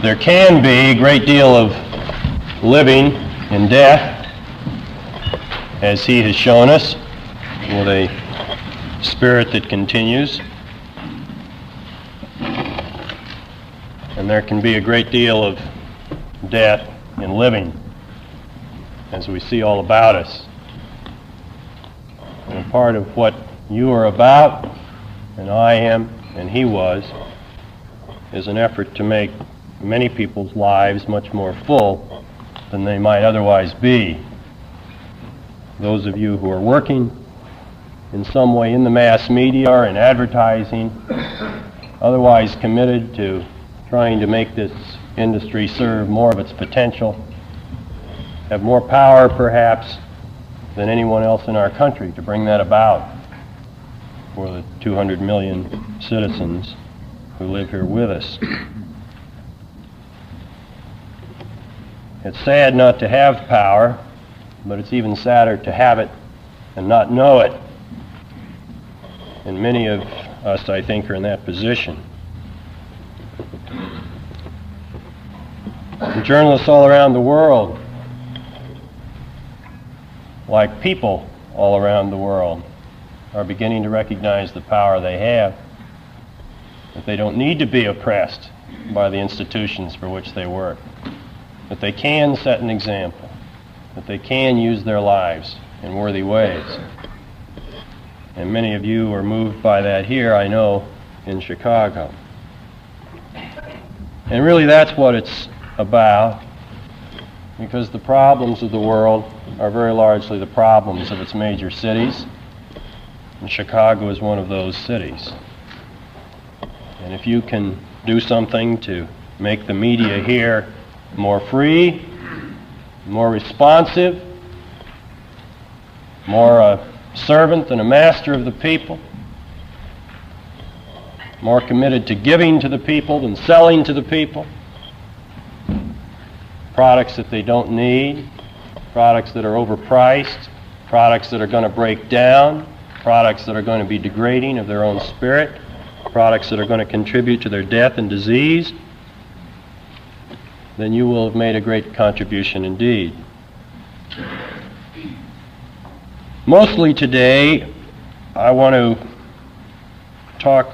There can be a great deal of living in death, as he has shown us, with a spirit that continues. And there can be a great deal of death in living, as we see all about us. And a part of what you are about, and I am, and he was, is an effort to make many people's lives much more full than they might otherwise be. Those of you who are working in some way in the mass media or in advertising, otherwise committed to trying to make this industry serve more of its potential, have more power perhaps than anyone else in our country to bring that about for the 200 million citizens who live here with us. It's sad not to have power, but it's even sadder to have it and not know it. And many of us, I think, are in that position. And journalists all around the world, like people all around the world, are beginning to recognize the power they have, that they don't need to be oppressed by the institutions for which they work, that they can set an example, that they can use their lives in worthy ways. And many of you are moved by that here, I know, in Chicago. And really that's what it's about, because the problems of the world are very largely the problems of its major cities, and Chicago is one of those cities. And if you can do something to make the media here more free, more responsive, more a servant than a master of the people, more committed to giving to the people than selling to the people, products that they don't need, products that are overpriced, products that are going to break down, products that are going to be degrading of their own spirit, products that are going to contribute to their death and disease, then you will have made a great contribution indeed. Mostly today, I want to talk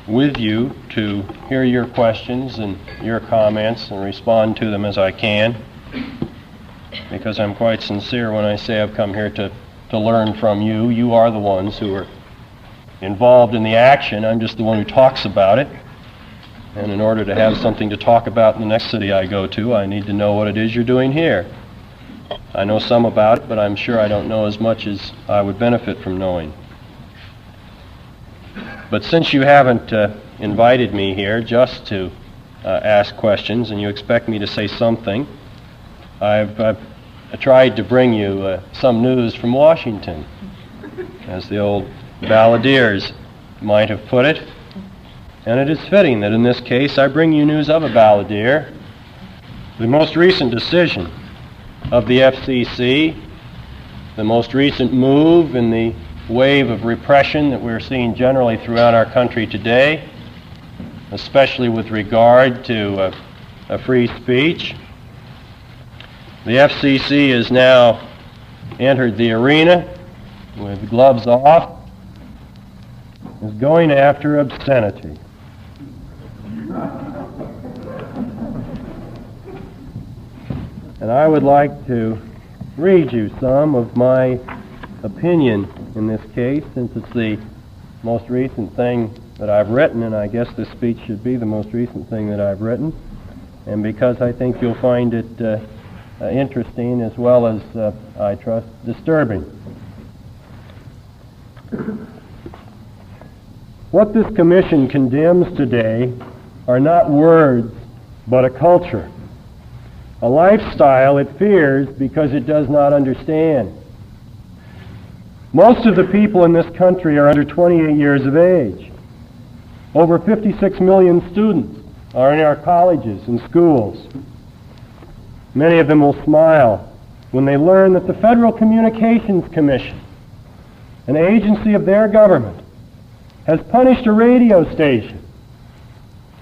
with you to hear your questions and your comments and respond to them as I can, because I'm quite sincere when I say I've come here to learn from you. You are the ones who are involved in the action. I'm just the one who talks about it. And in order to have something to talk about in the next city I go to, I need to know what it is you're doing here. I know some about it, but I'm sure I don't know as much as I would benefit from knowing. But since you haven't invited me here just to ask questions, and you expect me to say something, I've tried to bring you some news from Washington, as the old balladeers might have put it. And it is fitting that in this case I bring you news of a balladeer, the most recent decision of the Fcc, the most recent move in the wave of repression that we're seeing generally throughout our country today, especially with regard to free speech. The Fcc has now entered the arena with gloves off, is going after obscenity. And I would like to read you some of my opinion in this case, since it's the most recent thing that I've written, and I guess this speech should be the most recent thing that I've written, and because I think you'll find it interesting as well as, I trust, disturbing. What this commission condemns today are not words, but a culture, a lifestyle it fears because it does not understand. Most of the people in this country are under 28 years of age. Over 56 million students are in our colleges and schools. Many of them will smile when they learn that the Federal Communications Commission, an agency of their government, has punished a radio station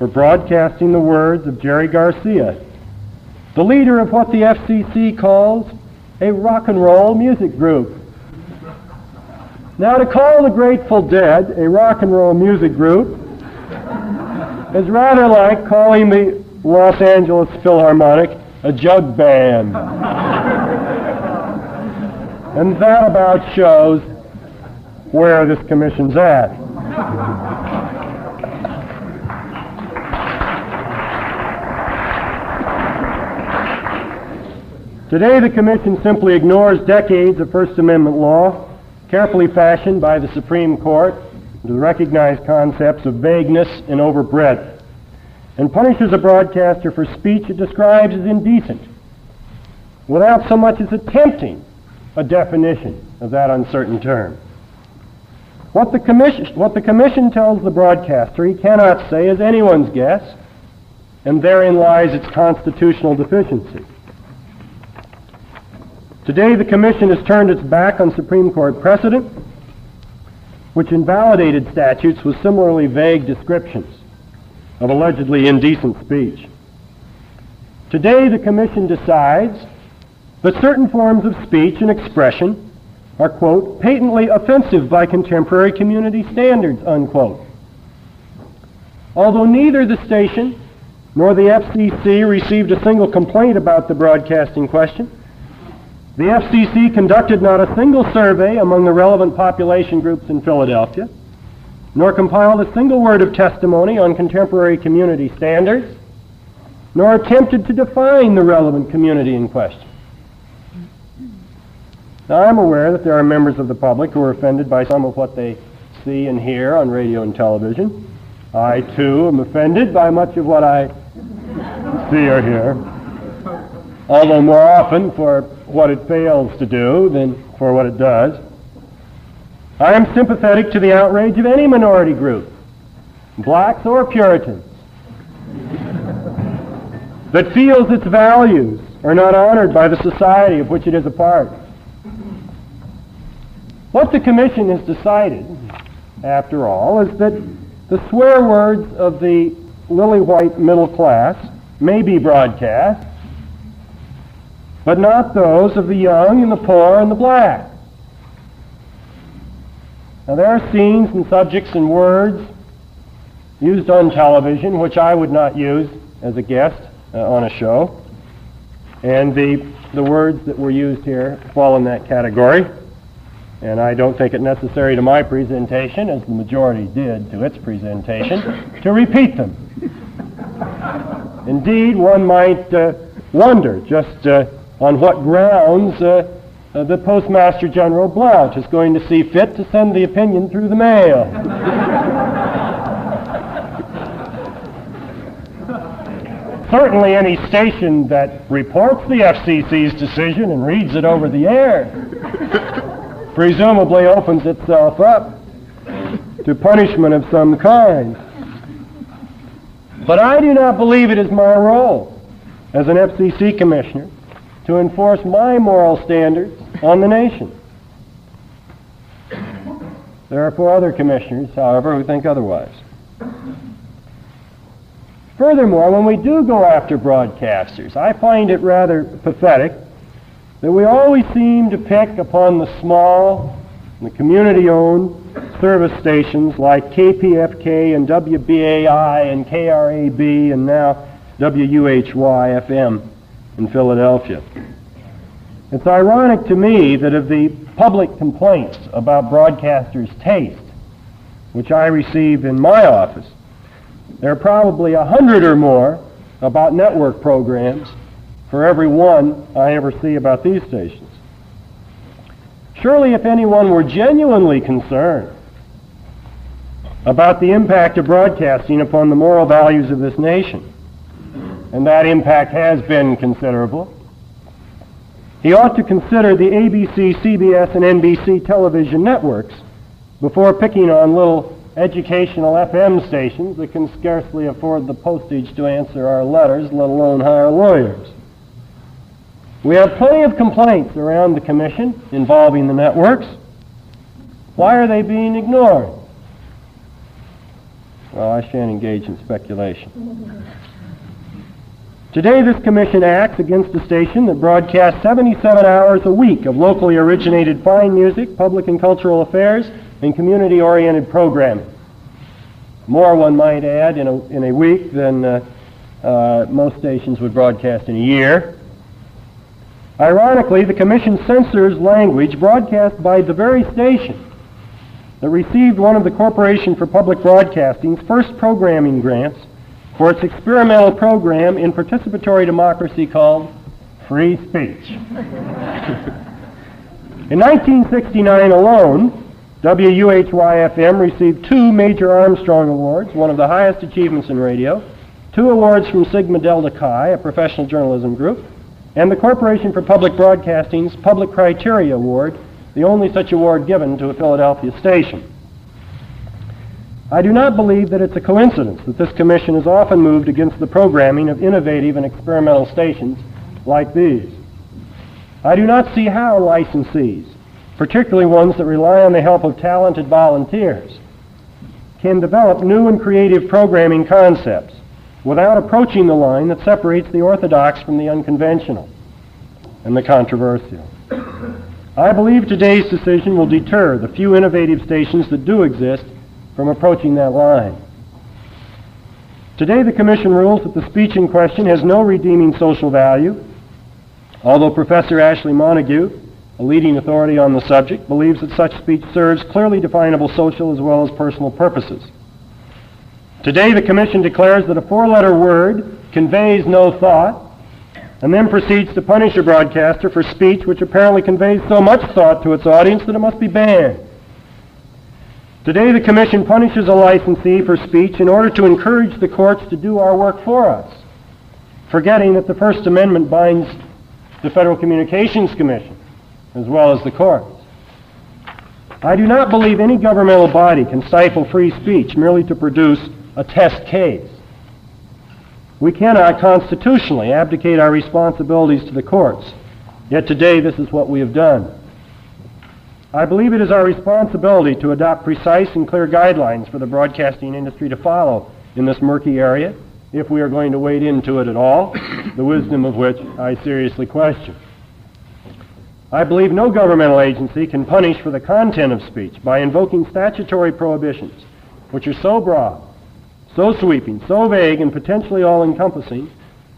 for broadcasting the words of Jerry Garcia, the leader of what the FCC calls a rock and roll music group. Now, to call the Grateful Dead a rock and roll music group is rather like calling the Los Angeles Philharmonic a jug band. And that about shows where this commission's at. Today, the commission simply ignores decades of First Amendment law, carefully fashioned by the Supreme Court to recognize concepts of vagueness and overbreadth, and punishes a broadcaster for speech it describes as indecent, without so much as attempting a definition of that uncertain term. What the commission tells the broadcaster he cannot say is anyone's guess, and therein lies its constitutional deficiency. Today, the Commission has turned its back on Supreme Court precedent, which invalidated statutes with similarly vague descriptions of allegedly indecent speech. Today, the Commission decides that certain forms of speech and expression are, quote, patently offensive by contemporary community standards, unquote. Although neither the station nor the FCC received a single complaint about the broadcasting question, the FCC conducted not a single survey among the relevant population groups in Philadelphia, nor compiled a single word of testimony on contemporary community standards, nor attempted to define the relevant community in question. Now, I'm aware that there are members of the public who are offended by some of what they see and hear on radio and television. I, too, am offended by much of what I see or hear, although more often for what it fails to do than for what it does. I am sympathetic to the outrage of any minority group, blacks or Puritans, that feels its values are not honored by the society of which it is a part. What the Commission has decided, after all, is that the swear words of the lily-white middle class may be broadcast, but not those of the young and the poor and the black. Now, there are scenes and subjects and words used on television which I would not use as a guest on a show, and the words that were used here fall in that category, and I don't think it necessary to my presentation, as the majority did to its presentation, to repeat them. Indeed, one might wonder just on what grounds the Postmaster General Blount is going to see fit to send the opinion through the mail. Certainly any station that reports the FCC's decision and reads it over the air presumably opens itself up to punishment of some kind. But I do not believe it is my role as an FCC commissioner to enforce my moral standards on the nation. There are 4 other commissioners, however, who think otherwise. Furthermore, when we do go after broadcasters, I find it rather pathetic that we always seem to pick upon the small, the community-owned service stations like KPFK and WBAI and KRAB and now WUHY-FM in Philadelphia. It's ironic to me that of the public complaints about broadcasters' taste, which I receive in my office, there are probably 100 or more about network programs for every one I ever see about these stations. Surely if anyone were genuinely concerned about the impact of broadcasting upon the moral values of this nation, and that impact has been considerable, he ought to consider the ABC, CBS, and NBC television networks before picking on little educational FM stations that can scarcely afford the postage to answer our letters, let alone hire lawyers. We have plenty of complaints around the Commission involving the networks. Why are they being ignored? Well, I shan't engage in speculation. Today, this commission acts against a station that broadcasts 77 hours a week of locally originated fine music, public and cultural affairs, and community-oriented programming. More, one might add, in a week than most stations would broadcast in a year. Ironically, the commission censors language broadcast by the very station that received one of the Corporation for Public Broadcasting's first programming grants for its experimental program in participatory democracy called Free Speech. In 1969 alone, WUHY-FM received 2 major Armstrong Awards, one of the highest achievements in radio, 2 awards from Sigma Delta Chi, a professional journalism group, and the Corporation for Public Broadcasting's Public Criteria Award, the only such award given to a Philadelphia station. I do not believe that it's a coincidence that this commission has often moved against the programming of innovative and experimental stations like these. I do not see how licensees, particularly ones that rely on the help of talented volunteers, can develop new and creative programming concepts without approaching the line that separates the orthodox from the unconventional and the controversial. I believe today's decision will deter the few innovative stations that do exist from approaching that line. Today, the Commission rules that the speech in question has no redeeming social value, although Professor Ashley Montague, a leading authority on the subject, believes that such speech serves clearly definable social as well as personal purposes. Today, the Commission declares that a 4-letter word conveys no thought, and then proceeds to punish a broadcaster for speech which apparently conveys so much thought to its audience that it must be banned. Today, the Commission punishes a licensee for speech in order to encourage the courts to do our work for us, forgetting that the First Amendment binds the Federal Communications Commission as well as the courts. I do not believe any governmental body can stifle free speech merely to produce a test case. We cannot constitutionally abdicate our responsibilities to the courts, yet today this is what we have done. I believe it is our responsibility to adopt precise and clear guidelines for the broadcasting industry to follow in this murky area, if we are going to wade into it at all, the wisdom of which I seriously question. I believe no governmental agency can punish for the content of speech by invoking statutory prohibitions, which are so broad, so sweeping, so vague, and potentially all-encompassing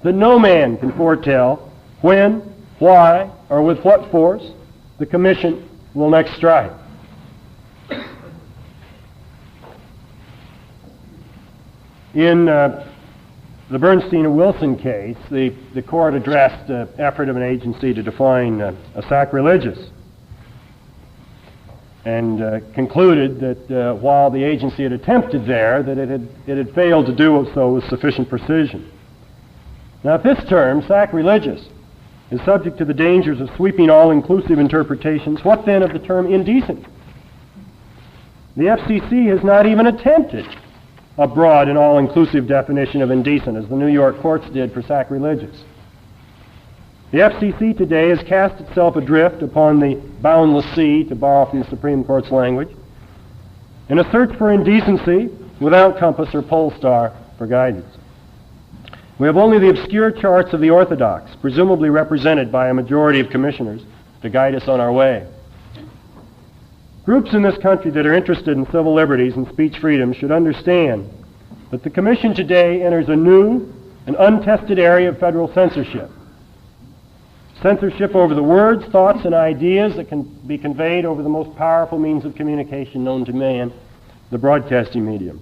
that no man can foretell when, why, or with what force the Commission will next strike. In the Bernstein and Wilson case, the court addressed the effort of an agency to define a sacrilegious and concluded that while the agency had attempted there, that it had failed to do so with sufficient precision. Now, if this term, sacrilegious, is subject to the dangers of sweeping all-inclusive interpretations, what then of the term indecent? The FCC has not even attempted a broad and all-inclusive definition of indecent, as the New York courts did for sacrilegious. The FCC today has cast itself adrift upon the boundless sea, to borrow from the Supreme Court's language, in a search for indecency without compass or pole star for guidance. We have only the obscure charts of the orthodox, presumably represented by a majority of commissioners, to guide us on our way. Groups in this country that are interested in civil liberties and speech freedom should understand that the Commission today enters a new and untested area of federal censorship. Censorship over the words, thoughts, and ideas that can be conveyed over the most powerful means of communication known to man, the broadcasting medium.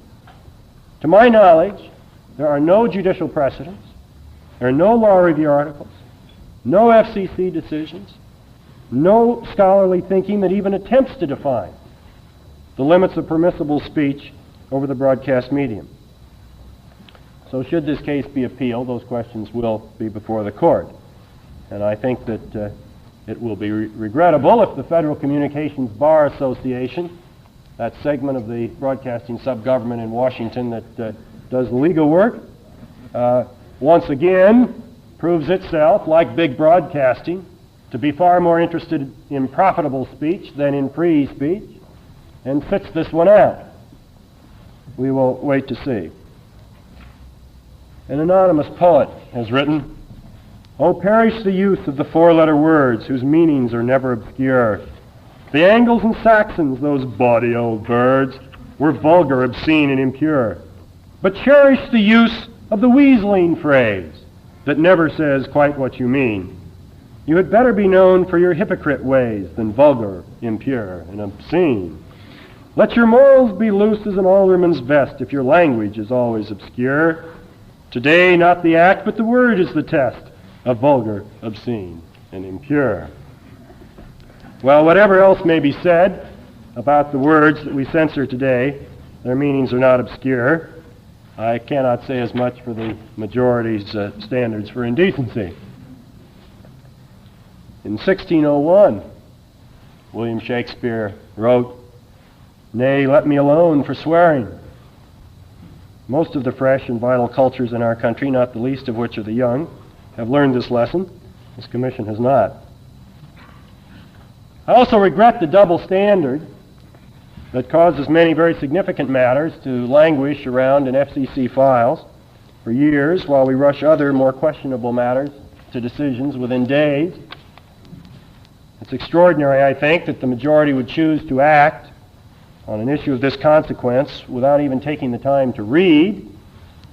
To my knowledge, there are no judicial precedents, there are no law review articles, no FCC decisions, no scholarly thinking that even attempts to define the limits of permissible speech over the broadcast medium. So should this case be appealed, those questions will be before the court. And I think that it will be regrettable if the Federal Communications Bar Association, that segment of the broadcasting subgovernment in Washington that does the legal work, once again proves itself, like big broadcasting, to be far more interested in profitable speech than in free speech, and sits this one out. we will wait to see. An anonymous poet has written, "Oh, perish the use of the four-letter words whose meanings are never obscure. The Angles and Saxons, those bawdy old birds, were vulgar, obscene, and impure. But cherish the use of the weaseling phrase that never says quite what you mean. You had better be known for your hypocrite ways than vulgar, impure, and obscene. Let your morals be loose as an alderman's vest if your language is always obscure. Today, not the act, but the word is the test of vulgar, obscene, and impure." Well, whatever else may be said about the words that we censor today, their meanings are not obscure. I cannot say as much for the majority's standards for indecency. In 1601, William Shakespeare wrote, "Nay, let me alone for swearing." Most of the fresh and vital cultures in our country, not the least of which are the young, have learned this lesson. This commission has not. I also regret the double standard that causes many very significant matters to languish around in FCC files for years while we rush other more questionable matters to decisions within days. It's extraordinary, I think, that the majority would choose to act on an issue of this consequence without even taking the time to read,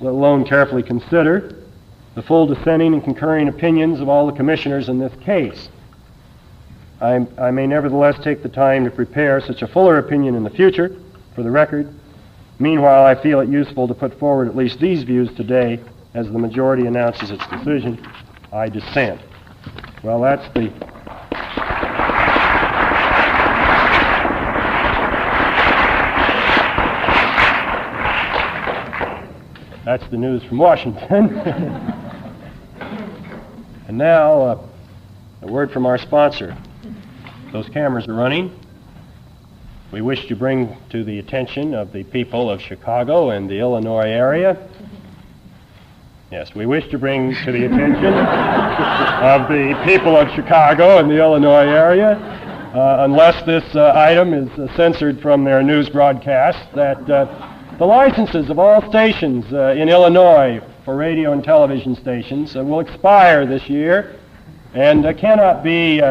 let alone carefully consider, the full dissenting and concurring opinions of all the commissioners in this case. I may nevertheless take the time to prepare such a fuller opinion in the future, for the record. Meanwhile, I feel it useful to put forward at least these views today as the majority announces its decision. I dissent. Well, that's the news from Washington. And now, a word from our sponsor. Those cameras are running. We wish to bring to the attention of the people of Chicago and the Illinois area. Yes, we wish to bring to the attention of the people of Chicago and the Illinois area, unless this item is censored from their news broadcast, that the licenses of all stations in Illinois for radio and television stations will expire this year and cannot be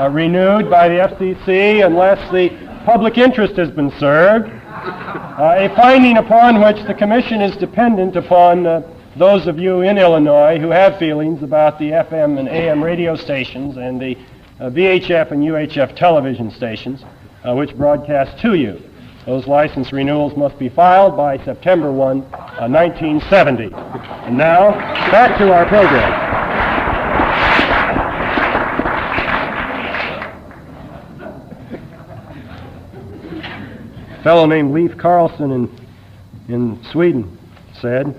renewed by the FCC unless the public interest has been served, a finding upon which the Commission is dependent upon those of you in Illinois who have feelings about the FM and AM radio stations and the VHF and UHF television stations which broadcast to you. Those license renewals must be filed by September 1, 1970. And now, back to our program. A fellow named Leif Carlson in Sweden said,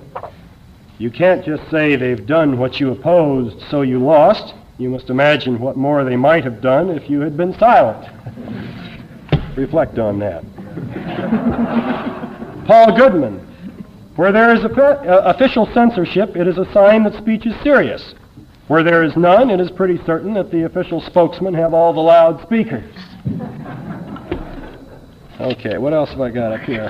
"You can't just say they've done what you opposed, so you lost. You must imagine what more they might have done if you had been silent." Reflect on that. Paul Goodman, "Where there is official censorship, it is a sign that speech is serious. Where there is none, it is pretty certain that the official spokesmen have all the loudspeakers." Okay, what else have I got up here?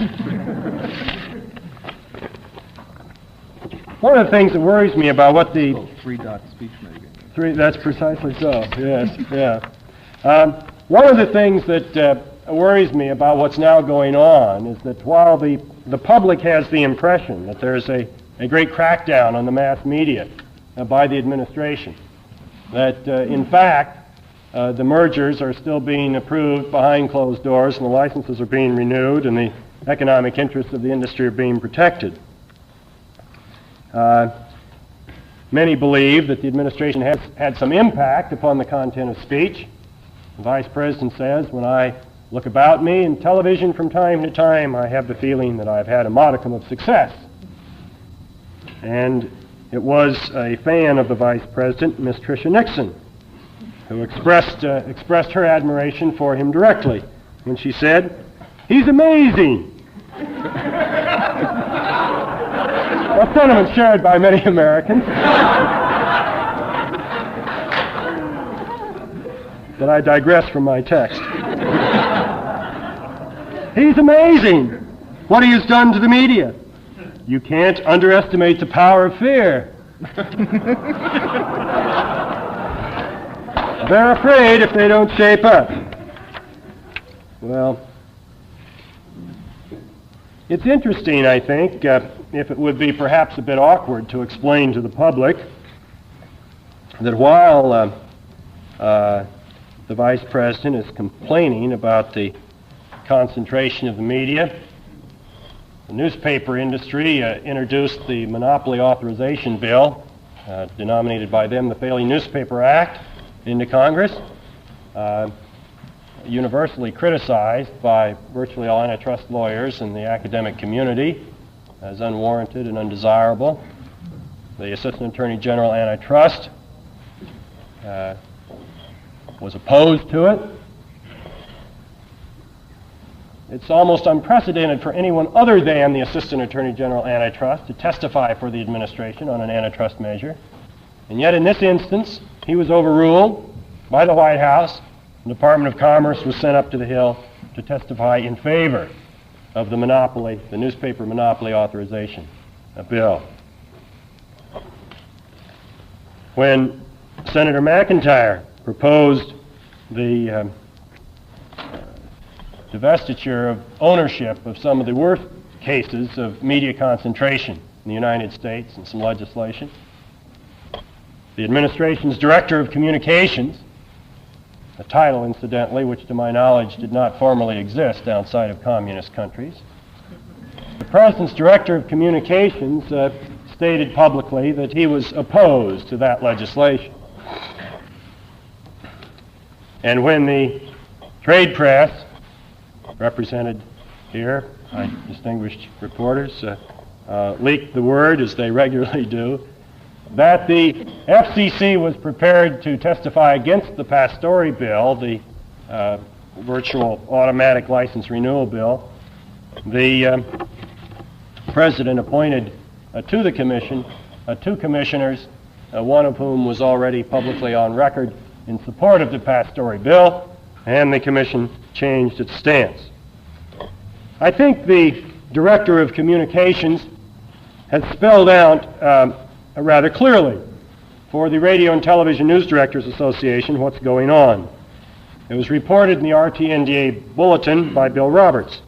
One of the things that worries me about what the... Three-dot speech making. That's precisely so, yes, yeah. One of the things that worries me about what's now going on is that while the public has the impression that there's a great crackdown on the mass media by the administration, that in fact the mergers are still being approved behind closed doors and the licenses are being renewed and the economic interests of the industry are being protected. Many believe that the administration has had some impact upon the content of speech. The Vice President says, "When I look about me in television from time to time, I have the feeling that I've had a modicum of success." And it was a fan of the Vice President, Miss Tricia Nixon, who expressed her admiration for him directly when she said, "He's amazing." A sentiment shared by many Americans. But I digress from my text. He's amazing. what he has done to the media. You can't underestimate the power of fear. They're afraid if they don't shape up. Well, it's interesting, I think, if it would be perhaps a bit awkward to explain to the public that while the Vice President is complaining about the concentration of the media, the newspaper industry introduced the Monopoly Authorization Bill, denominated by them the Paley Newspaper Act, into Congress, universally criticized by virtually all antitrust lawyers in the academic community as unwarranted and undesirable. The Assistant Attorney General Antitrust was opposed to it. It's almost unprecedented for anyone other than the Assistant Attorney General Antitrust to testify for the administration on an antitrust measure. And yet in this instance, he was overruled by the White House. The Department of Commerce was sent up to the Hill to testify in favor of the monopoly, the newspaper monopoly authorization bill. When Senator McIntyre proposed the divestiture of ownership of some of the worst cases of media concentration in the United States and some legislation, the administration's Director of Communications, a title, incidentally, which to my knowledge did not formally exist outside of communist countries, the President's Director of Communications stated publicly that he was opposed to that legislation. And when the trade press, represented here by distinguished reporters, leaked the word, as they regularly do, that the FCC was prepared to testify against the Pastore bill, the virtual automatic license renewal bill, the President appointed to the Commission 2 commissioners, one of whom was already publicly on record in support of the Pastore bill, and the Commission changed its stance. I think the Director of Communications has spelled out rather clearly for the Radio and Television News Directors Association what's going on. It was reported in the RTNDA Bulletin by Bill Roberts.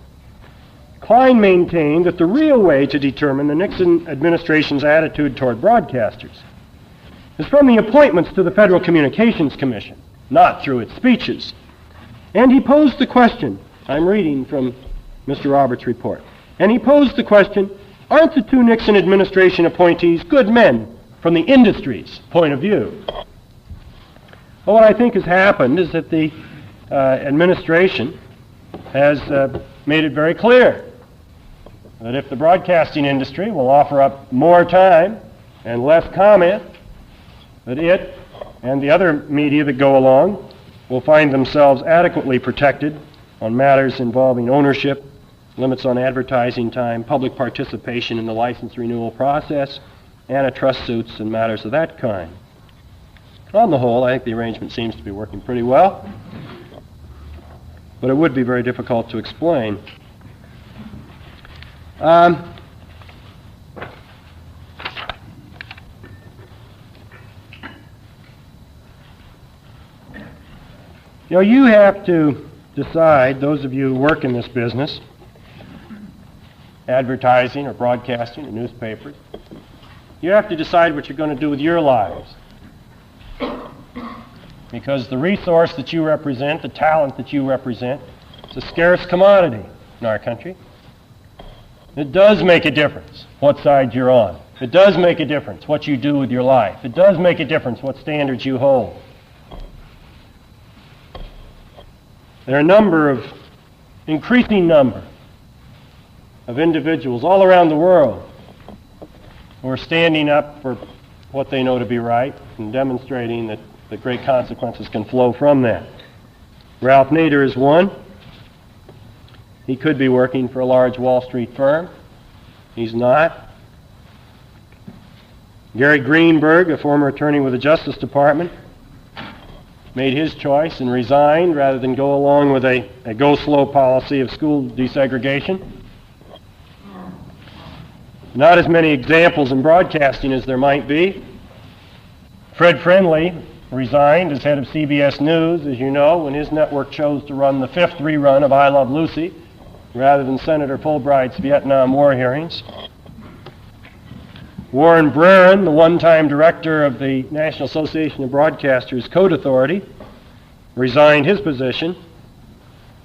Klein maintained that the real way to determine the Nixon administration's attitude toward broadcasters is from the appointments to the Federal Communications Commission, not through its speeches. And he posed the question, I'm reading from Mr. Roberts' report, and he posed the question, aren't the 2 Nixon administration appointees good men from the industry's point of view? Well, what I think has happened is that the administration has made it very clear that if the broadcasting industry will offer up more time and less comment, that it and the other media that go along will find themselves adequately protected on matters involving ownership, limits on advertising time, public participation in the license renewal process, antitrust suits, and matters of that kind. On the whole, I think the arrangement seems to be working pretty well, but it would be very difficult to explain. You have to decide, those of you who work in this business, advertising or broadcasting or newspapers, you have to decide what you're going to do with your lives. Because the resource that you represent, the talent that you represent, is a scarce commodity in our country. It does make a difference what side you're on. It does make a difference what you do with your life. It does make a difference what standards you hold. There are increasing number of individuals all around the world who are standing up for what they know to be right and demonstrating that the great consequences can flow from that. Ralph Nader is one. He could be working for a large Wall Street firm. He's not. Gary Greenberg, a former attorney with the Justice Department, made his choice and resigned rather than go along with a go-slow policy of school desegregation. Not as many examples in broadcasting as there might be. Fred Friendly resigned as head of CBS News, as you know, when his network chose to run the 5th rerun of I Love Lucy rather than Senator Fulbright's Vietnam War hearings. Warren Brerin, the one-time director of the National Association of Broadcasters Code Authority, resigned his position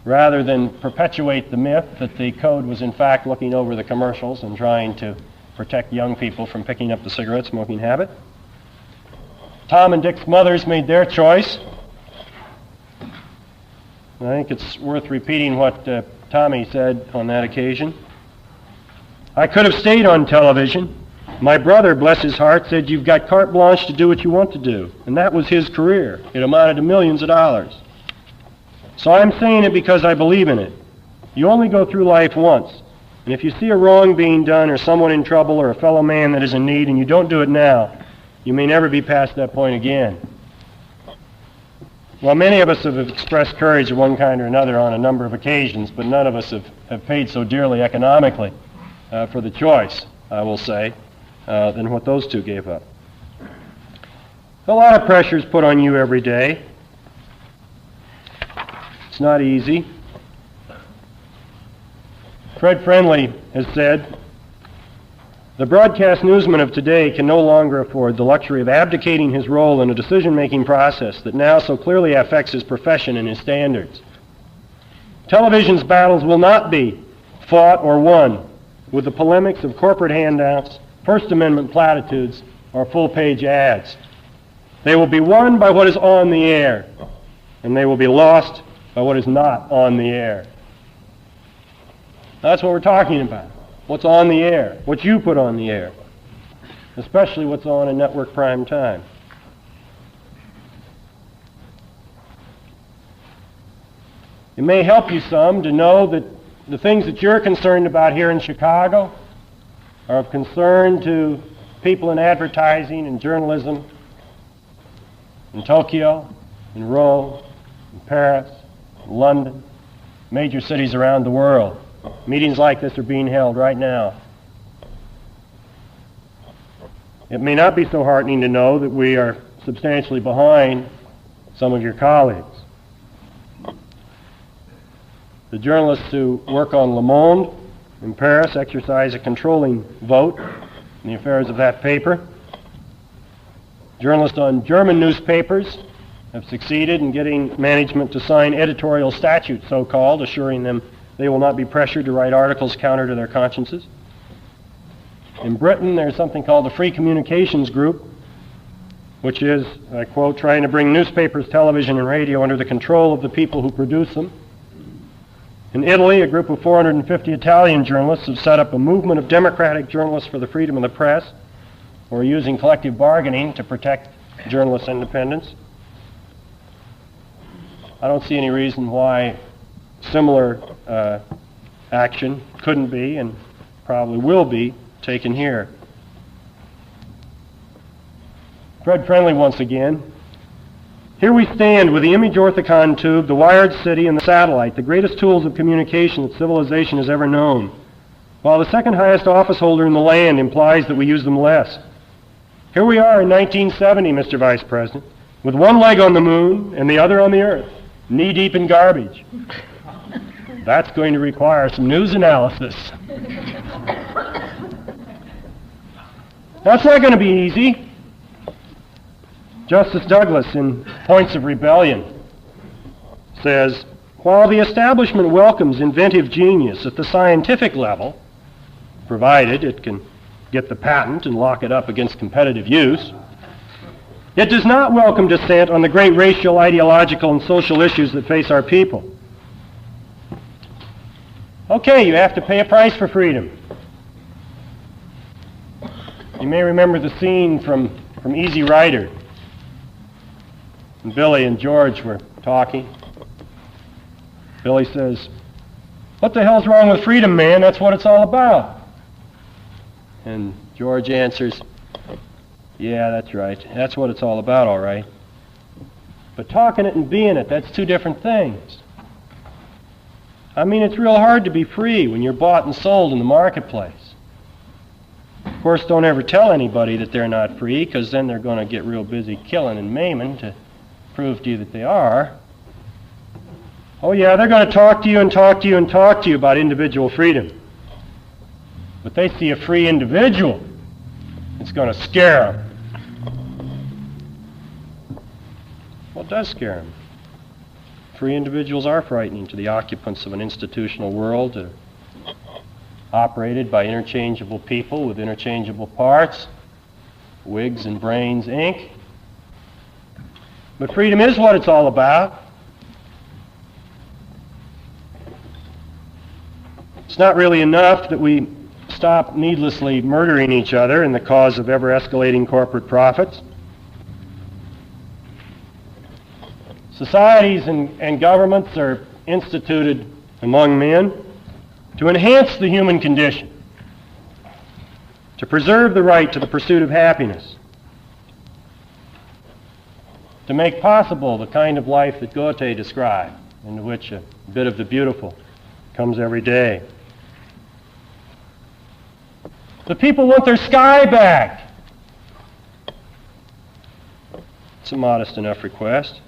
rather than perpetuate the myth that the code was in fact looking over the commercials and trying to protect young people from picking up the cigarette smoking habit. Tom and Dick Smothers made their choice. I think it's worth repeating what Tommy said on that occasion. I could have stayed on television. My brother, bless his heart, said you've got carte blanche to do what you want to do. And that was his career. It amounted to millions of dollars. So I'm saying it because I believe in it. You only go through life once. And if you see a wrong being done or someone in trouble or a fellow man that is in need and you don't do it now, you may never be past that point again. Well, many of us have expressed courage of one kind or another on a number of occasions, but none of us have paid so dearly economically for the choice, I will say, than what those two gave up. A lot of pressure is put on you every day. It's not easy. Fred Friendly has said, the broadcast newsman of today can no longer afford the luxury of abdicating his role in a decision-making process that now so clearly affects his profession and his standards. Television's battles will not be fought or won with the polemics of corporate handouts, First Amendment platitudes, or full-page ads. They will be won by what is on the air, and they will be lost by what is not on the air. That's what we're talking about. What's on the air, what you put on the air, especially what's on in network prime time. It may help you some to know that the things that you're concerned about here in Chicago are of concern to people in advertising and journalism in Tokyo, in Rome, in Paris, in London, major cities around the world. Meetings like this are being held right now. It may not be so heartening to know that we are substantially behind some of your colleagues. The journalists who work on Le Monde in Paris exercise a controlling vote in the affairs of that paper. Journalists on German newspapers have succeeded in getting management to sign editorial statutes, so-called, assuring them they will not be pressured to write articles counter to their consciences. In Britain, there's something called the Free Communications Group, which is, I quote, trying to bring newspapers, television, and radio under the control of the people who produce them. In Italy, a group of 450 Italian journalists have set up a movement of democratic journalists for the freedom of the press, who are using collective bargaining to protect journalists' independence. I don't see any reason why similar action couldn't be and probably will be taken here. Fred Friendly once again. Here we stand with the image orthicon tube, the wired city, and the satellite, the greatest tools of communication that civilization has ever known, while the second highest office holder in the land implies that we use them less. Here we are in 1970, Mr. Vice President, with one leg on the moon and the other on the earth, knee-deep in garbage. That's going to require some news analysis. That's not going to be easy. Justice Douglas, in Points of Rebellion, says, while the establishment welcomes inventive genius at the scientific level, provided it can get the patent and lock it up against competitive use, it does not welcome dissent on the great racial, ideological, and social issues that face our people. Okay, you have to pay a price for freedom. You may remember the scene from Easy Rider. And Billy and George were talking. Billy says, "What the hell's wrong with freedom, man? That's what it's all about." And George answers, "Yeah, that's right. That's what it's all about, all right. But talking it and being it, that's two different things. I mean, it's real hard to be free when you're bought and sold in the marketplace. Of course, don't ever tell anybody that they're not free, because then they're going to get real busy killing and maiming to prove to you that they are. Oh yeah, they're going to talk to you and talk to you and talk to you about individual freedom. But they see a free individual, it's going to scare them. Well, it does scare them. Free individuals are frightening to the occupants of an institutional world operated by interchangeable people with interchangeable parts, wigs and brains, Inc. But freedom is what it's all about. It's not really enough that we stop needlessly murdering each other in the cause of ever-escalating corporate profits. Societies and governments are instituted among men to enhance the human condition, to preserve the right to the pursuit of happiness, to make possible the kind of life that Goethe described, in which a bit of the beautiful comes every day. The people want their sky back. It's a modest enough request.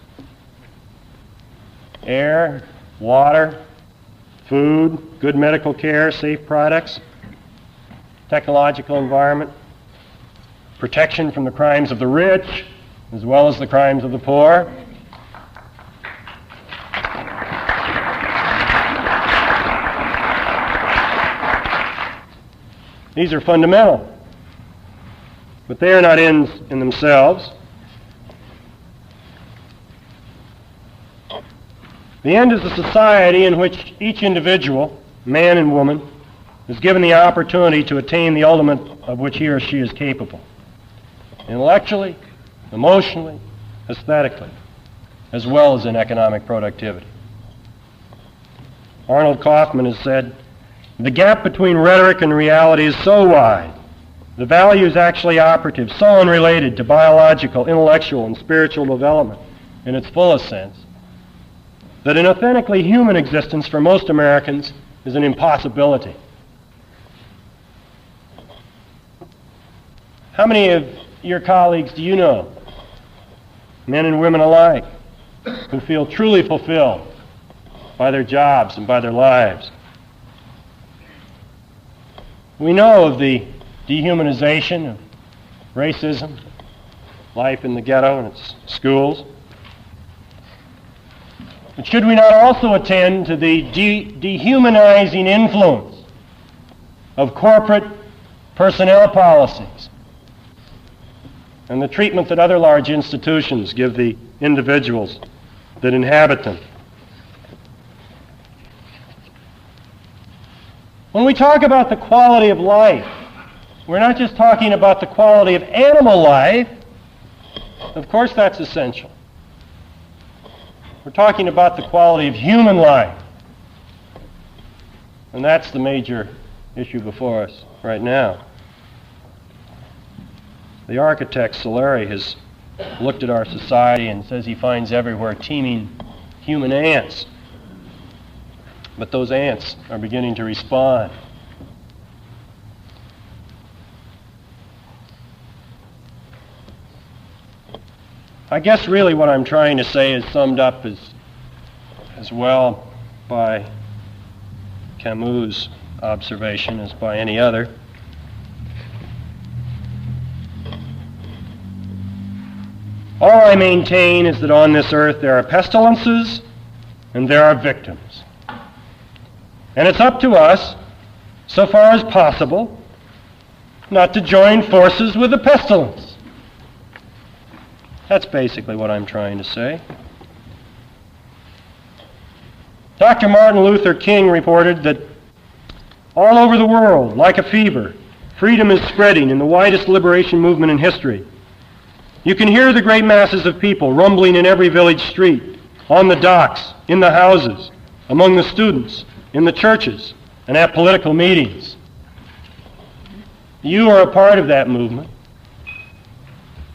Air, water, food, good medical care, safe products, technological environment, protection from the crimes of the rich as well as the crimes of the poor. These are fundamental, but they are not ends in themselves. The end is a society in which each individual, man and woman, is given the opportunity to attain the ultimate of which he or she is capable, intellectually, emotionally, aesthetically, as well as in economic productivity. Arnold Coffman has said, "The gap between rhetoric and reality is so wide, the values actually operative, so unrelated to biological, intellectual, and spiritual development in its fullest sense, that an authentically human existence for most Americans is an impossibility." How many of your colleagues do you know, men and women alike, who feel truly fulfilled by their jobs and by their lives? We know of the dehumanization of racism, life in the ghetto and its schools. But should we not also attend to the dehumanizing influence of corporate personnel policies and the treatment that other large institutions give the individuals that inhabit them? When we talk about the quality of life, we're not just talking about the quality of animal life. Of course, that's essential. We're talking about the quality of human life. And that's the major issue before us right now. The architect Solari has looked at our society and says he finds everywhere teeming human ants. But those ants are beginning to respond. I guess really what I'm trying to say is summed up as well by Camus' observation as by any other. All I maintain is that on this earth there are pestilences and there are victims. And it's up to us, so far as possible, not to join forces with the pestilence. That's basically what I'm trying to say. Dr. Martin Luther King reported that all over the world, like a fever, freedom is spreading in the widest liberation movement in history. You can hear the great masses of people rumbling in every village street, on the docks, in the houses, among the students, in the churches, and at political meetings. You are a part of that movement.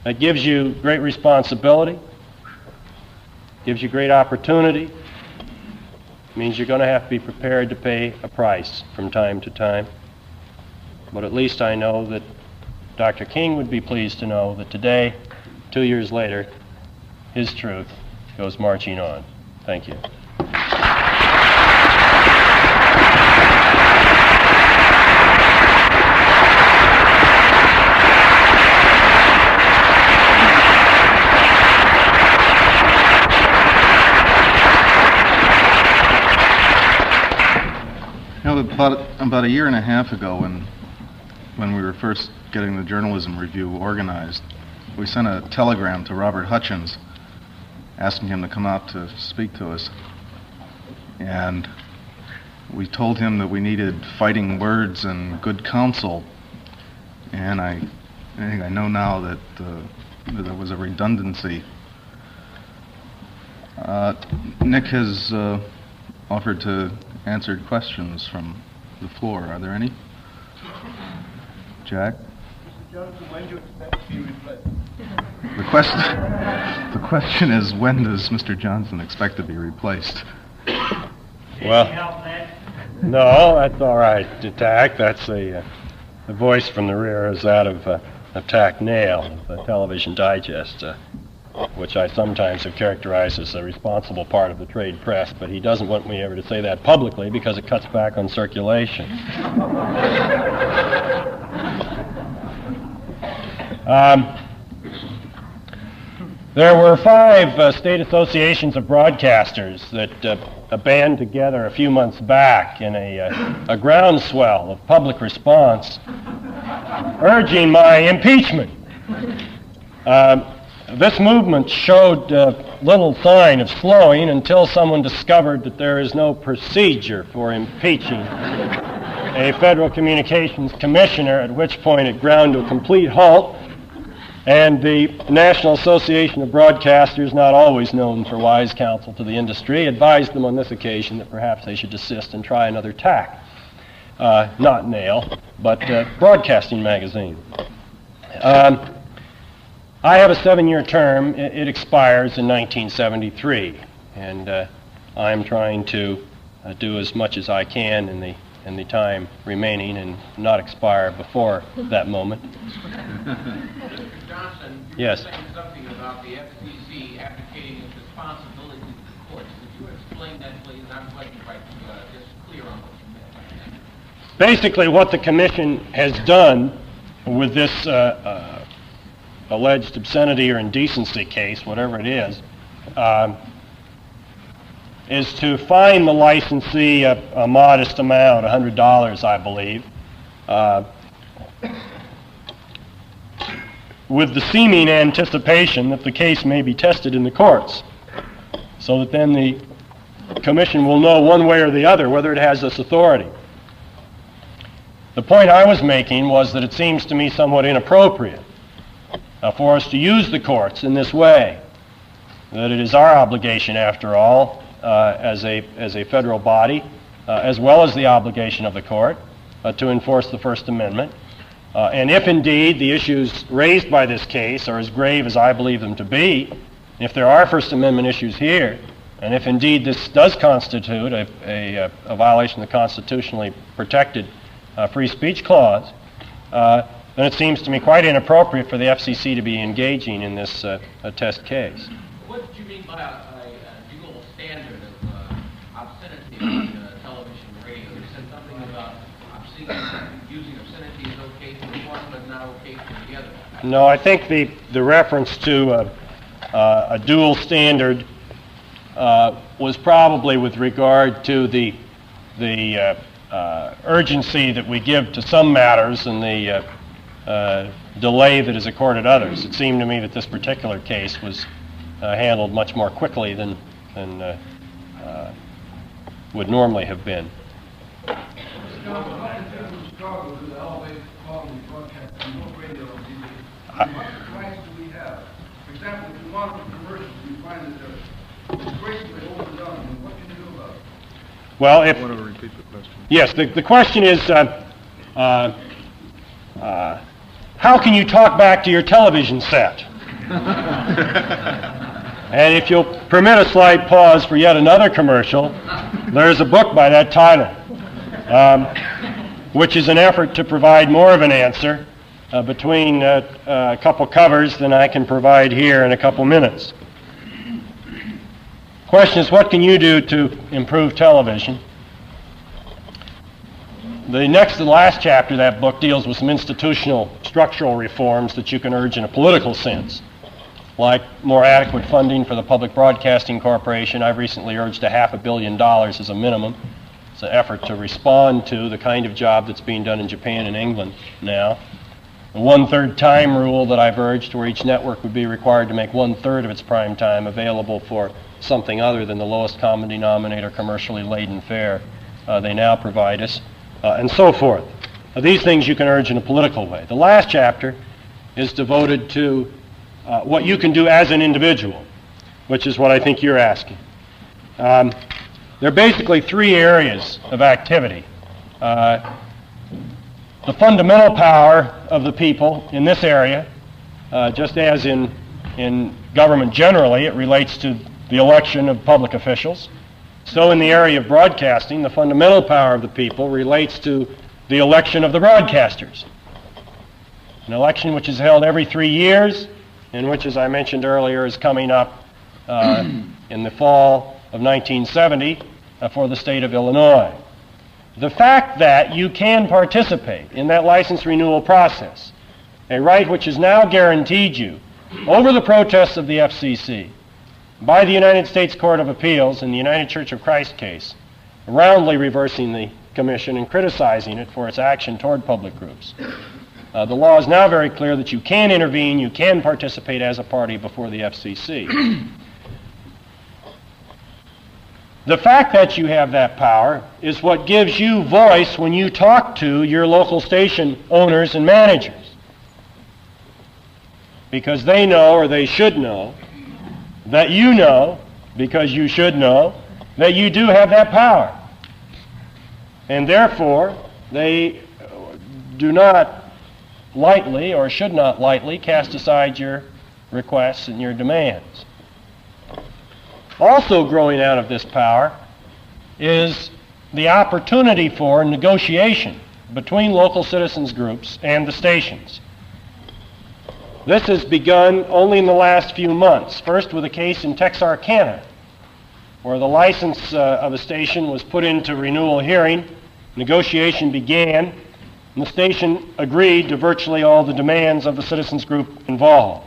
That gives you great responsibility, gives you great opportunity. It means you're going to have to be prepared to pay a price from time to time. But at least I know that Dr. King would be pleased to know that today, 2 years later, his truth goes marching on. Thank you. About a year and a half ago, when we were first getting the journalism review organized, we sent a telegram to Robert Hutchins asking him to come out to speak to us. And we told him that we needed fighting words and good counsel. And I think I know now that there was a redundancy. Nick has offered to answer questions from the floor. Are there any? Jack? Mr. Johnson, when do you expect to be replaced? The question is, when does Mr. Johnson expect to be replaced? Well, no, that's all right, TAC. That's the voice from the rear is that of TAC Nail, the Television Digest, which I sometimes have characterized as a responsible part of the trade press, but he doesn't want me ever to say that publicly because it cuts back on circulation. There were 5 state associations of broadcasters that band together a few months back in a groundswell of public response urging my impeachment. This movement showed little sign of slowing until someone discovered that there is no procedure for impeaching a Federal Communications Commissioner, at which point it ground to a complete halt, and the National Association of Broadcasters, not always known for wise counsel to the industry, advised them on this occasion that perhaps they should desist and try another tack. Not Nail, but Broadcasting Magazine. I have a 7-year term. It expires in 1973, and I'm trying to do as much as I can in the time remaining and not expire before that moment. Mr. Johnson, you yes. were saying something about the FCC abdicating its responsibility to the courts. Could you explain that, please? I'm quite just clear on what you meant. Basically, what the Commission has done with this alleged obscenity or indecency case, whatever it is to fine the licensee a modest amount, $100, I believe, with the seeming anticipation that the case may be tested in the courts, so that then the Commission will know one way or the other whether it has this authority. The point I was making was that it seems to me somewhat inappropriate for us to use the courts in this way, that it is our obligation, after all, as a federal body, as well as the obligation of the court, to enforce the First Amendment. And if indeed the issues raised by this case are as grave as I believe them to be, if there are First Amendment issues here, and if indeed this does constitute a violation of the constitutionally protected free speech clause, then it seems to me quite inappropriate for the FCC to be engaging in this test case. What did you mean by a dual standard of obscenity on television and radio? You said something about using obscenity is okay for one but not okay for the other. No, I think the reference to a dual standard was probably with regard to the urgency that we give to some matters and the delay that is accorded others. It seemed to me that this particular case was handled much more quickly than would normally have been. Rights do we have? For example, if you monitor commercials, you find that they're gracefully overdone. What can you do about it? Well, I want to repeat the question. Yes, the question is, how can you talk back to your television set? And if you'll permit a slight pause for yet another commercial, there's a book by that title, which is an effort to provide more of an answer between a couple covers than I can provide here in a couple minutes. Question is, what can you do to improve television? The next to the last chapter of that book deals with some institutional structural reforms that you can urge in a political sense, like more adequate funding for the Public Broadcasting Corporation. I've recently urged $500 million as a minimum. It's an effort to respond to the kind of job that's being done in Japan and England now. The 1/3 time rule that I've urged, where each network would be required to make 1/3 of its prime time available for something other than the lowest common denominator commercially laden fare they now provide us, and so forth. These things you can urge in a political way. The last chapter is devoted to what you can do as an individual, which is what I think you're asking. There are basically three areas of activity. The fundamental power of the people in this area, just as in government generally, it relates to the election of public officials. So in the area of broadcasting, the fundamental power of the people relates to the election of the broadcasters. An election which is held every 3 years, and which, as I mentioned earlier, is coming up in the fall of 1970 for the state of Illinois. The fact that you can participate in that license renewal process, a right which is now guaranteed you over the protests of the FCC by the United States Court of Appeals in the United Church of Christ case, roundly reversing the commission and criticizing it for its action toward public groups. The law is now very clear that you can intervene, you can participate as a party before the FCC. The fact that you have that power is what gives you voice when you talk to your local station owners and managers, because they know, or they should know, that you know, because you should know, that you do have that power. And therefore, they do not lightly, or should not lightly, cast aside your requests and your demands. Also growing out of this power is the opportunity for negotiation between local citizens groups and the stations. This has begun only in the last few months, first with a case in Texarkana, where the license of a station was put into renewal hearing, negotiation began, and the station agreed to virtually all the demands of the citizens group involved.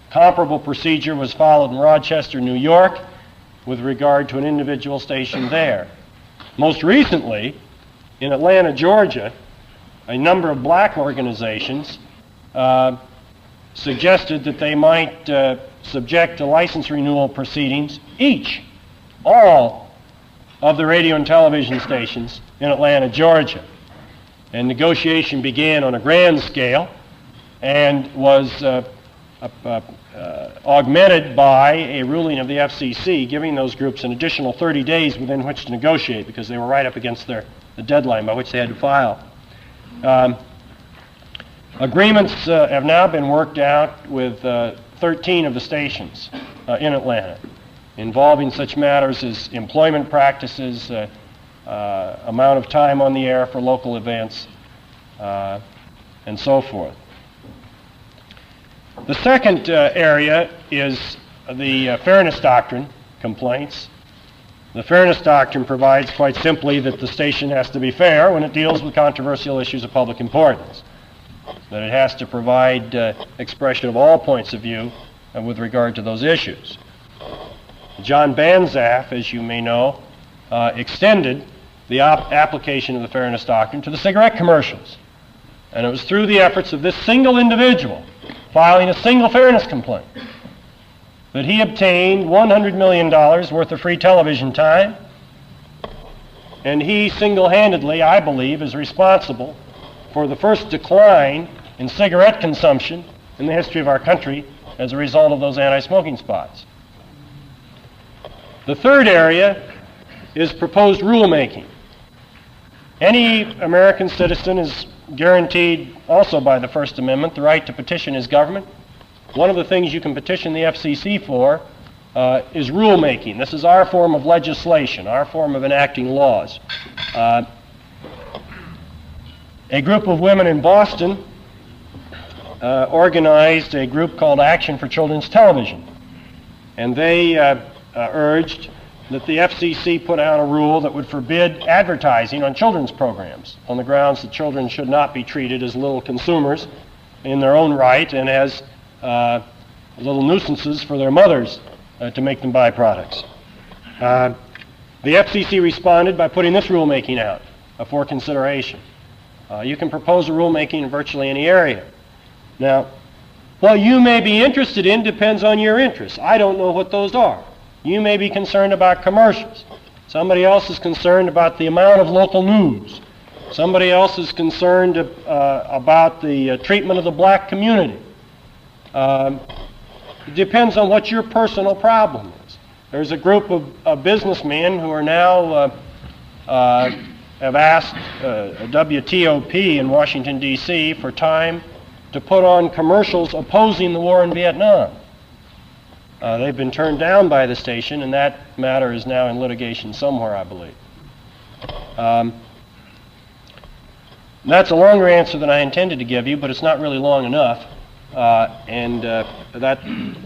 Comparable procedure was followed in Rochester, New York, with regard to an individual station there. Most recently, in Atlanta, Georgia, a number of black organizations suggested that they might subject to license renewal proceedings all of the radio and television stations in Atlanta, Georgia. And negotiation began on a grand scale and was augmented by a ruling of the FCC giving those groups an additional 30 days within which to negotiate, because they were right up against the deadline by which they had to file. Agreements have now been worked out with 13 of the stations in Atlanta, involving such matters as employment practices, amount of time on the air for local events, and so forth. The second area is the Fairness Doctrine complaints. The Fairness Doctrine provides quite simply that the station has to be fair when it deals with controversial issues of public importance, that it has to provide expression of all points of view with regard to those issues. John Banzaf, as you may know, extended the application of the Fairness Doctrine to the cigarette commercials. And it was through the efforts of this single individual filing a single fairness complaint that he obtained $100 million worth of free television time. And he single-handedly, I believe, is responsible for the first decline in cigarette consumption in the history of our country as a result of those anti-smoking spots. The third area is proposed rulemaking. Any American citizen is guaranteed also by the First Amendment the right to petition his government. One of the things you can petition the FCC for is rulemaking. This is our form of legislation, our form of enacting laws. A group of women in Boston organized a group called Action for Children's Television. And they urged that the FCC put out a rule that would forbid advertising on children's programs on the grounds that children should not be treated as little consumers in their own right and as little nuisances for their mothers to make them buy products. The FCC responded by putting this rulemaking out for consideration. You can propose a rulemaking in virtually any area. Now, what you may be interested in depends on your interests. I don't know what those are. You may be concerned about commercials. Somebody else is concerned about the amount of local news. Somebody else is concerned about the treatment of the black community. It depends on what your personal problem is. There's a group of businessmen who are now have asked WTOP in Washington, D.C. for time to put on commercials opposing the war in Vietnam. They've been turned down by the station, and that matter is now in litigation somewhere, I believe. That's a longer answer than I intended to give you, but it's not really long enough, and that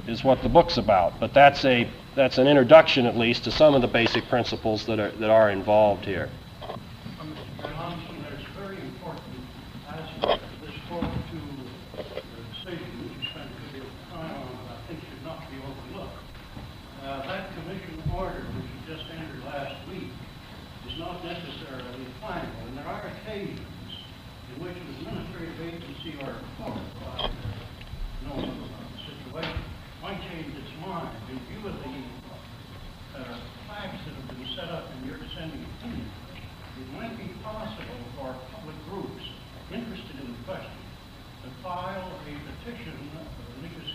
is what the book's about. But that's an introduction, at least, to some of the basic principles that are involved here. Mr. Armstrong, it's very important as this court to the decision which you spent a good deal of time on, but I think should not be overlooked. That commission order which you just entered last week is not necessarily final, and there are occasions in which an administrative agency or a court, by knowing about the situation, might change its mind in view of the flags that have been set up in your dissenting opinion. It might be possible for public groups interested in the question to file a petition of religious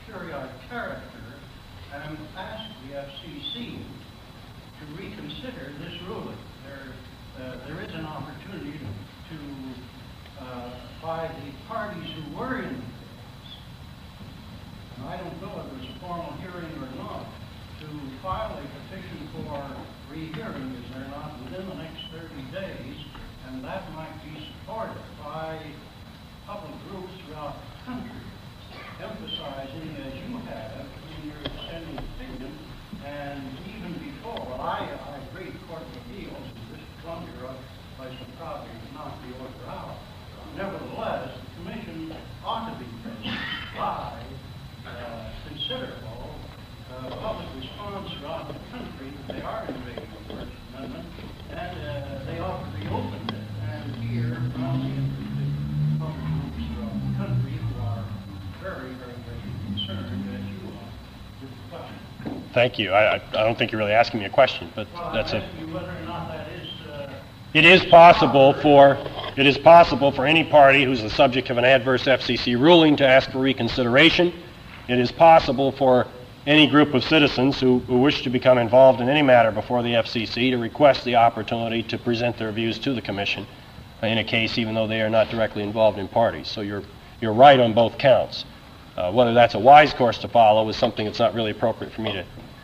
periodic character and ask the FCC to reconsider this ruling. There is an opportunity to by the parties who were in this, and I don't know if there's a formal hearing or not, to file a petition for rehearing, is there not, within the next 30 days, and that might be supported by public groups throughout the country, emphasizing, as you have in your dissenting opinion, and even before, well, I agree, Court of Appeals, and this Columbia place would probably not be ordered out. Nevertheless, the Commission ought to be present by considerable public response throughout the country that they are invading the First Amendment, and they ought to be open and hear from the interested public groups throughout the country who are very, very, very concerned, as you are, with the question. Thank you. I don't think you're really asking me a question, but well, that's I'm asking you whether or not that is. It is possible for any party who's the subject of an adverse FCC ruling to ask for reconsideration. It is possible for any group of citizens who wish to become involved in any matter before the FCC to request the opportunity to present their views to the Commission in a case even though they are not directly involved in parties. So you're right on both counts. Whether that's a wise course to follow is something that's not really appropriate for me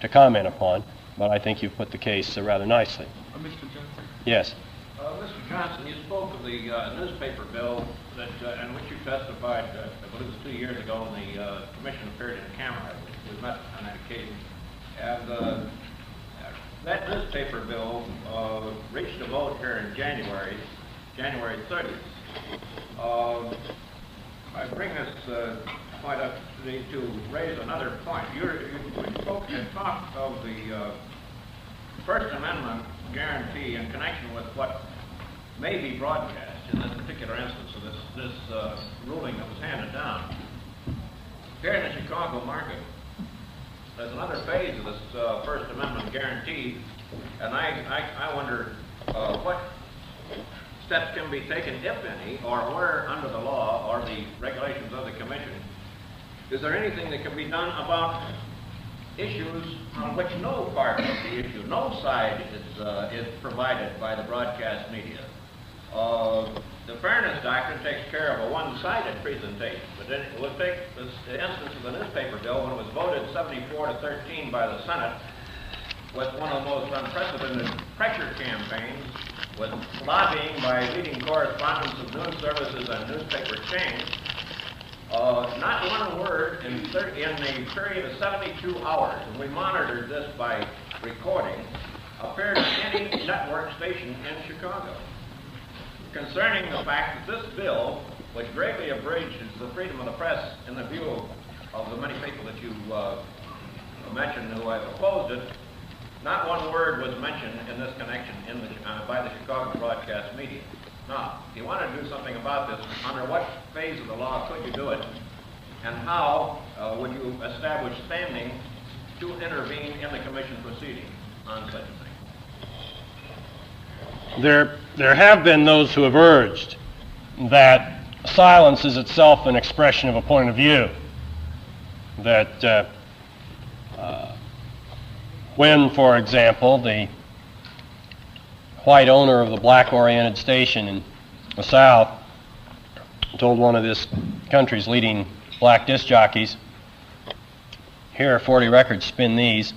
to comment upon, but I think you've put the case rather nicely. Mr. Johnson? Yes. Mr. Johnson, you spoke of the newspaper bill that, in which you testified, I believe it was 2 years ago, and the Commission appeared in camera. We met on that occasion. And that newspaper bill reached a vote here in January 30th. I bring this point up to raise another point. You spoke and talked of the First Amendment guarantee in connection with what may be broadcast in this particular instance of this ruling that was handed down. Here in the Chicago market, there's another phase of this First Amendment guarantee, and I wonder what steps can be taken, if any, or where under the law or the regulations of the Commission, is there anything that can be done about issues on which no part of the issue, no side is provided by the broadcast media? The Fairness Doctrine takes care of a one-sided presentation, but then it would take the instance of the newspaper bill when it was voted 74-13 by the Senate, with one of the most unprecedented pressure campaigns, with lobbying by leading correspondents of news services and newspaper chains. not one word in the period of 72 hours, and we monitored this by recording, appeared on any network station in Chicago, concerning the fact that this bill, which greatly abridges the freedom of the press in the view of the many people that you mentioned who have opposed it, not one word was mentioned in this connection by the Chicago broadcast media. Now, if you want to do something about this, under what phase of the law could you do it? And how would you establish standing to intervene in the commission proceeding on such a thing? There have been those who have urged that silence is itself an expression of a point of view. That when, for example, the white owner of the black-oriented station in the South told one of this country's leading black disc jockeys, "Here are 40 records, spin these."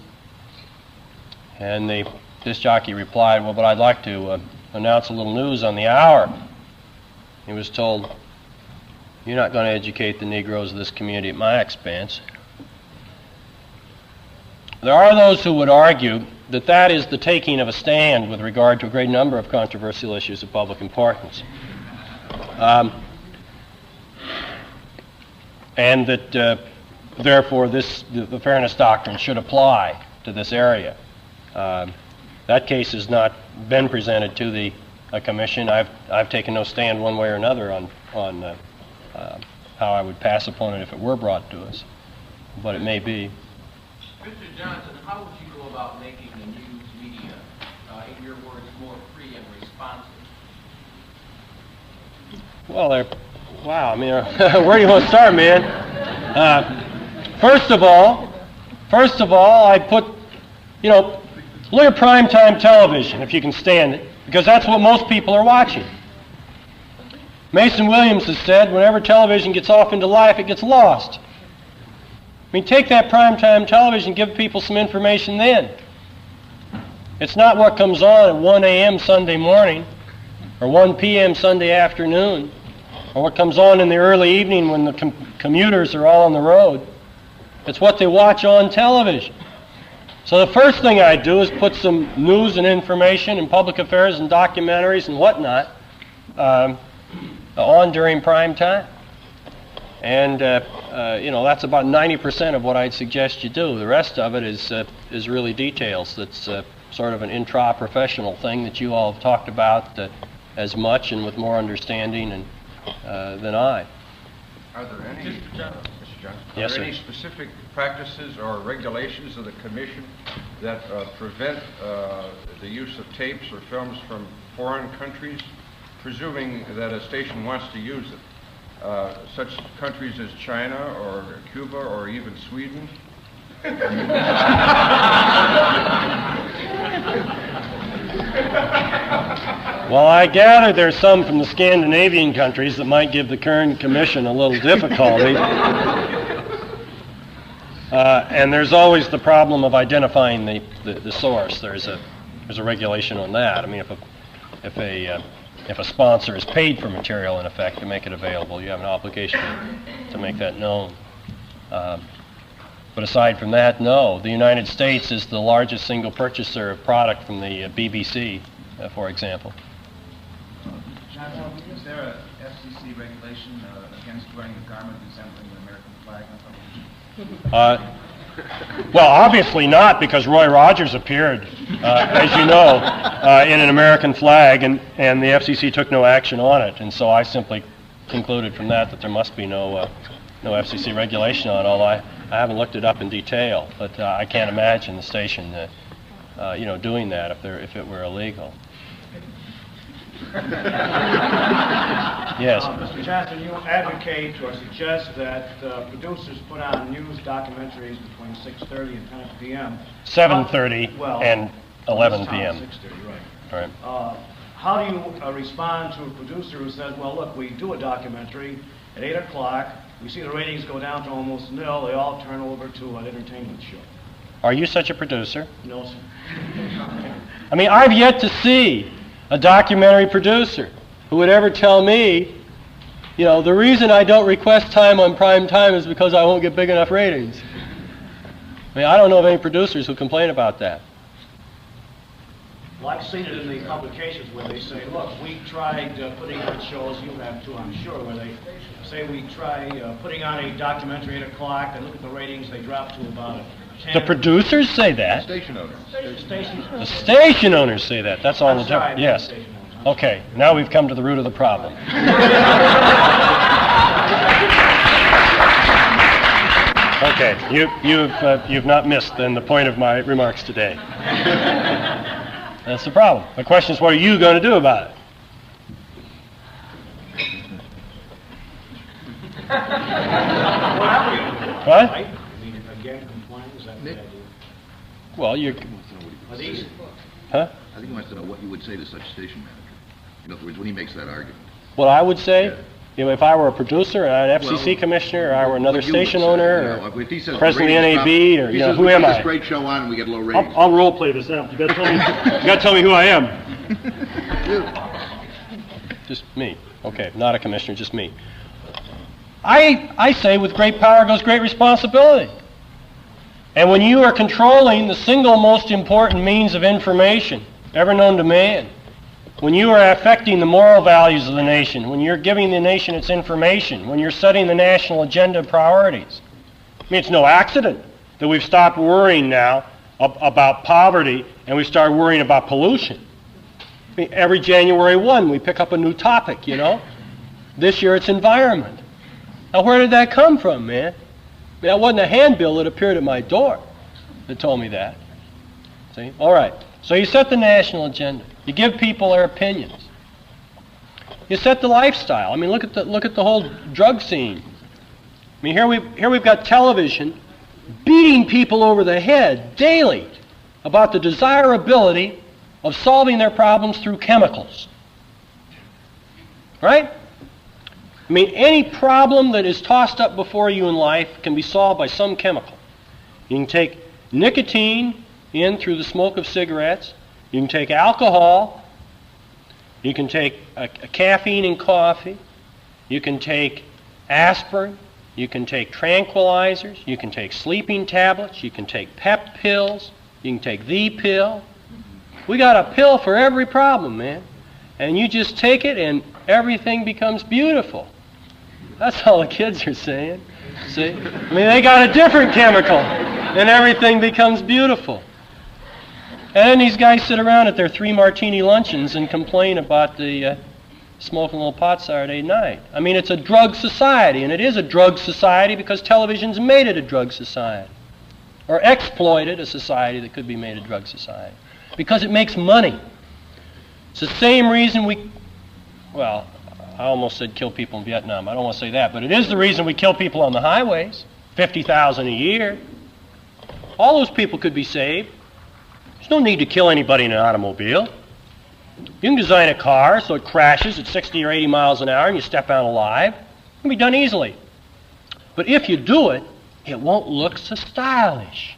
And the disc jockey replied, "Well, but I'd like to announce a little news on the hour." He was told, "You're not going to educate the Negroes of this community at my expense." There are those who would argue that that is the taking of a stand with regard to a great number of controversial issues of public importance. And that, therefore, the Fairness Doctrine should apply to this area. That case has not been presented to the Commission. I've taken no stand one way or another on how I would pass upon it if it were brought to us, but it may be. Mr. Johnson, how would you go about making the news media, in your words, more free and responsive? Well, wow, I mean, where do you want to start, man? First of all, I put, look at primetime television, if you can stand it, because that's what most people are watching. Mason Williams has said, whenever television gets off into life, it gets lost. I mean, take that primetime television, give people some information then. It's not what comes on at 1 a.m. Sunday morning, or 1 p.m. Sunday afternoon, or what comes on in the early evening when the commuters are all on the road. It's what they watch on television. So the first thing I do is put some news and information and public affairs and documentaries and whatnot on during prime time. And, that's about 90% of what I'd suggest you do. The rest of it is really details. That's sort of an intra-professional thing that you all have talked about as much and with more understanding than I. Are there any, Mr. Johnson, yes, are there sir. any specific practices or regulations of the Commission that prevent the use of tapes or films from foreign countries, presuming that a station wants to use it? Such countries as China or Cuba or even Sweden? Well, I gather there's some from the Scandinavian countries that might give the current commission a little difficulty. And there's always the problem of identifying the source. There's a regulation on that. I mean, if a sponsor is paid for material, in effect, to make it available, you have an obligation to make that known. But aside from that, no. The United States is the largest single purchaser of product from the BBC, for example. Johnson, is there a FCC regulation against wearing a garment resembling an American flag on television? Well, obviously not, because Roy Rogers appeared, as you know, in an American flag, and the FCC took no action on it. And so I simply concluded from that there must be no FCC regulation on it, although I haven't looked it up in detail. But I can't imagine the station, doing that if it were illegal. Yes. Mr. Johnson, you advocate or suggest that producers put on news documentaries between 6:30 and 10 p.m. 7:30 and 11 this time, p.m. 6:30, right. Right. How do you respond to a producer who says, well, look, we do a documentary at 8 o'clock, we see the ratings go down to almost nil, they all turn over to an entertainment show? Are you such a producer? No, sir. I mean, I've yet to see a documentary producer who would ever tell me You know, the reason I don't request time on prime time is because I won't get big enough ratings. I mean, I don't know of any producers who complain about that. Well, I've seen it in the publications where they say, look, we tried putting on shows, you have too, I'm sure, where they say we try putting on a documentary at 8 o'clock, and look at the ratings, they drop to about 10. The producers say that. Station owner. The station owners say that. That's all the difference. Yes. Okay, now we've come to the root of the problem. Okay, you've not missed then the point of my remarks today. That's the problem. The question is, what are you going to do about it? What? I mean, again, complying, is that the idea? Well, you're... Are these? Huh? I think he wants to know what you would say to such station manager. In other words, when he makes that argument. What I would say, Yeah. you know, if I were a producer, or an FCC Well, commissioner, or I were another what you would station say, owner, you know, or if he says president of the ratings NAB, drop- or, if you he know, says, who we am put I? this great show on and we get low ratings. I'll role play this out. You got to tell me who I am. Just me. Okay, not a commissioner, just me. I say with great power goes great responsibility. And when you are controlling the single most important means of information ever known to man, when you are affecting the moral values of the nation, when you're giving the nation its information, when you're setting the national agenda priorities, I mean, it's no accident that we've stopped worrying now about poverty and we start worrying about pollution. I mean, every January 1, we pick up a new topic, you know. This year it's environment. Now, where did that come from, man? I mean, that wasn't a handbill that appeared at my door that told me that. See? All right. So you set the national agenda. You give people their opinions. You set the lifestyle. I mean, look at the whole drug scene. I mean, here we've got television beating people over the head daily about the desirability of solving their problems through chemicals. Right? I mean, any problem that is tossed up before you in life can be solved by some chemical. You can take nicotine in through the smoke of cigarettes. You can take alcohol. You can take caffeine in coffee. You can take aspirin. You can take tranquilizers. You can take sleeping tablets. You can take pep pills. You can take the pill. We got a pill for every problem, man. And you just take it and everything becomes beautiful. That's all the kids are saying. See? I mean, they got a different chemical and everything becomes beautiful. And then these guys sit around at their 3 martini luncheons and complain about the smoking a little pot Saturday night. I mean, it's a drug society, and it is a drug society because television's made it a drug society. Or exploited a society that could be made a drug society. Because it makes money. It's the same reason well, I almost said kill people in Vietnam. I don't want to say that, but it is the reason we kill people on the highways. 50,000 a year. All those people could be saved. There's no need to kill anybody in an automobile. You can design a car so it crashes at 60 or 80 miles an hour and you step out alive. It can be done easily. But if you do it, it won't look so stylish.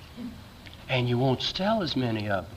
And you won't sell as many of them.